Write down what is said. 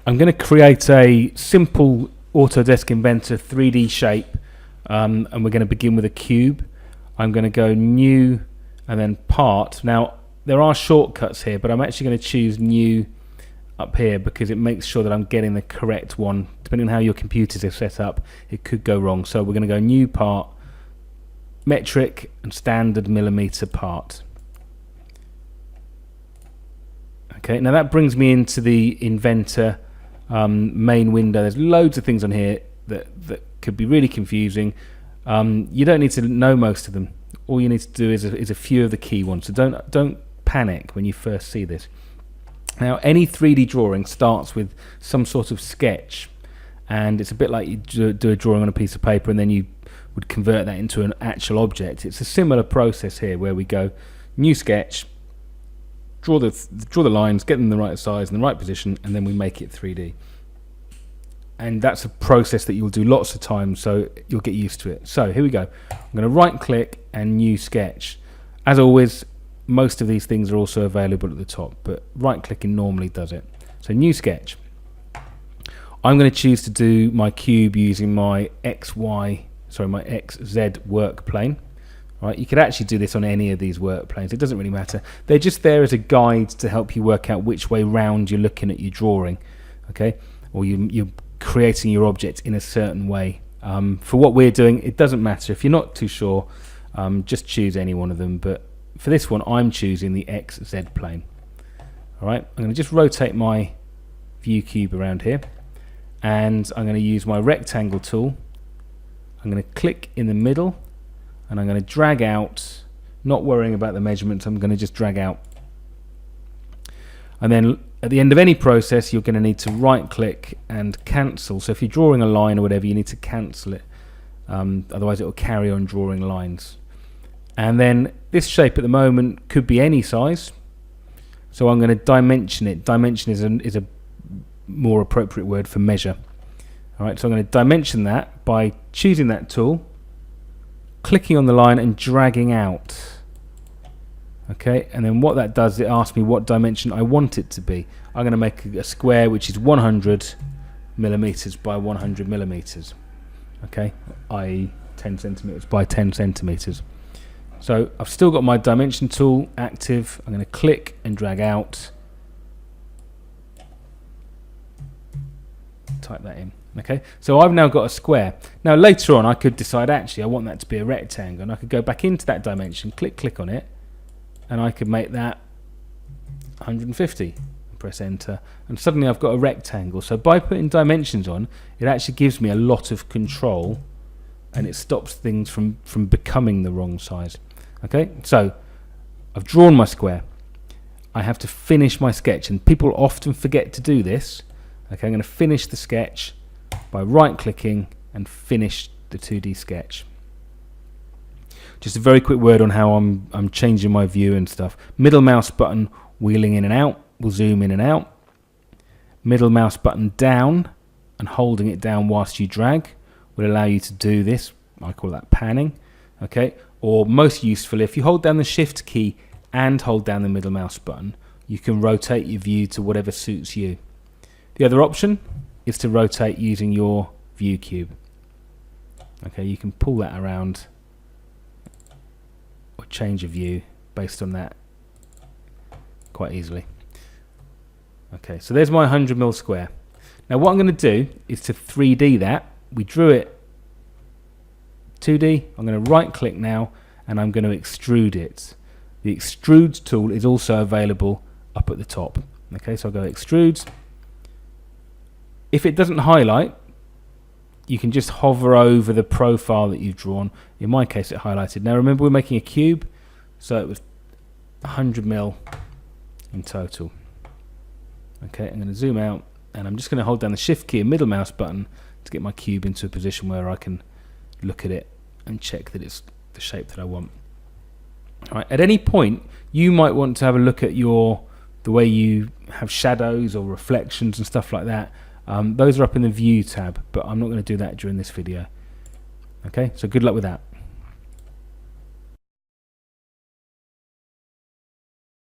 I'm going to create a simple Autodesk Inventor 3D shape, and we're going to begin with a cube. I'm going to go new and then part. Now there are shortcuts here, but I'm actually going to choose new up here because it makes sure that I'm getting the correct one. Depending on how your computers are set up, it could go wrong. So we're going to go new part, metric and standard millimeter part. Okay, now that brings me into the Inventor main window. There's loads of things on here that could be really confusing. You don't need to know most of them. All you need to do is a few of the key ones. So don't panic when you first see this. Now, any 3D drawing starts with some sort of sketch, and it's a bit like you do a drawing on a piece of paper and then you would convert that into an actual object. It's a similar process here where we go new sketch, draw the lines, get them the right size and the right position, and then we make it 3D. And that's a process that you'll do lots of times, so you'll get used to it. So here we go. I'm going to right click and new sketch. As always, most of these things are also available at the top, but right clicking normally does it. So new sketch. I'm going to choose to do my cube using my XZ work plane. Right, you could actually do this on any of these work planes. It doesn't really matter. They're just there as a guide to help you work out which way round you're looking at your drawing, okay? Or you're creating your object in a certain way. For what we're doing, it doesn't matter. If you're not too sure, just choose any one of them. But for this one, I'm choosing the XZ plane. All right, I'm going to just rotate my view cube around here, and I'm going to use my rectangle tool. I'm going to click in the middle, and I'm going to drag out, not worrying about the measurements. I'm going to just drag out. And then at the end of any process, you're going to need to right click and cancel. So if you're drawing a line or whatever, you need to cancel it. Otherwise it will carry on drawing lines. And then this shape at the moment could be any size. So I'm going to dimension it. Dimension is a more appropriate word for measure. All right, so I'm going to dimension that by choosing that tool, clicking on the line and dragging out. Okay, and then what that does, it asks me what dimension I want it to be. I'm going to make a square which is 100 millimeters by 100 millimeters. Okay, i.e. 10 centimeters by 10 centimeters. So I've still got my dimension tool active. I'm going to click and drag out. Type that in. Okay, so I've now got a square. Now later on I could decide actually I want that to be a rectangle, and I could go back into that dimension, click on it, and I could make that 150 and press enter, and suddenly I've got a rectangle. So by putting dimensions on, it actually gives me a lot of control, and it stops things from becoming the wrong size. Okay, so I've drawn my square. I have to finish my sketch, and people often forget to do this. Okay, I'm going to finish the sketch by right clicking and finish the 2D sketch. Just a very quick word on how I'm changing my view and stuff. Middle mouse button wheeling in and out will zoom in and out. Middle mouse button down and holding it down whilst you drag will allow you to do this. I call that panning. Okay, or most useful, if you hold down the shift key and hold down the middle mouse button, you can rotate your view to whatever suits you. The other option is to rotate using your view cube. Okay, you can pull that around or change your view based on that quite easily. Okay, so there's my 100mm square. Now what I'm going to do is to 3D that. We drew it 2D. I'm going to right click now and I'm going to extrude it. The extrude tool is also available up at the top. Okay, so I'll go extrudes. If it doesn't highlight, you can just hover over the profile that you've drawn. In my case, it highlighted. Now remember, we're making a cube, so it was 100mm in total. Okay, I'm going to zoom out, and I'm just going to hold down the shift key and middle mouse button to get my cube into a position where I can look at it and check that it's the shape that I want. All right, at any point, you might want to have a look at the way you have shadows or reflections and stuff like that. Those are up in the View tab, but I'm not going to do that during this video. Okay, so good luck with that.